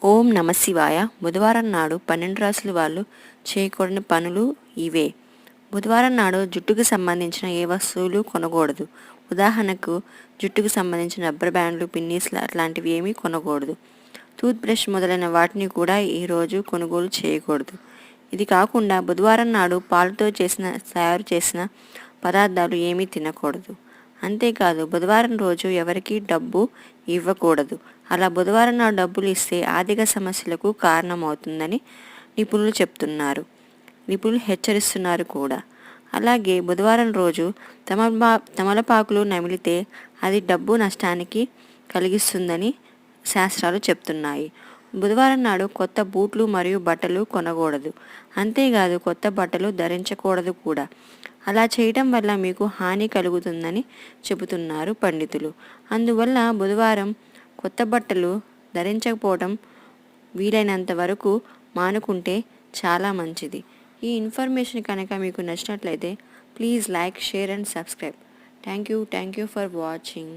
ఓం నమ శివాయ. బుధవారం నాడు 12 రాసుల వాళ్ళు చేయకూడని పనులు ఇవే. బుధవారం నాడు జుట్టుకు సంబంధించిన ఏ వస్తువులు కొనకూడదు. ఉదాహరణకు జుట్టుకు సంబంధించిన రబ్బర్ బ్యాండ్లు, పిన్నీస్లు అట్లాంటివి ఏమీ కొనకూడదు. టూత్ బ్రష్ మొదలైన వాటిని కూడా ఈరోజు కొనుగోలు చేయకూడదు. ఇది కాకుండా బుధవారం నాడు పాలతో తయారు చేసిన పదార్థాలు ఏమీ తినకూడదు. అంతేకాదు బుధవారం రోజు ఎవరికీ డబ్బు ఇవ్వకూడదు. అలా బుధవారం నాడు డబ్బులు ఇస్తే ఆర్థిక సమస్యలకు కారణమవుతుందని నిపుణులు హెచ్చరిస్తున్నారు కూడా. అలాగే బుధవారం రోజు తమలపాకులు నమిలితే అది డబ్బు నష్టానికి కలిగిస్తుందని శాస్త్రాలు చెప్తున్నాయి. బుధవారం నాడు కొత్త బూట్లు మరియు బట్టలు కొనకూడదు. అంతేకాదు కొత్త బట్టలు ధరించకూడదు కూడా. అలా చేయటం వల్ల మీకు హాని కలుగుతుందని చెబుతున్నారు పండితులు. అందువల్ల బుధవారం కొత్త బట్టలు ధరించకపోవడం వీలైనంత వరకు మానుకుంటే చాలా మంచిది. ఈ ఇన్ఫర్మేషన్ కనుక మీకు నచ్చినట్లయితే please like, share and subscribe. Thank you for watching.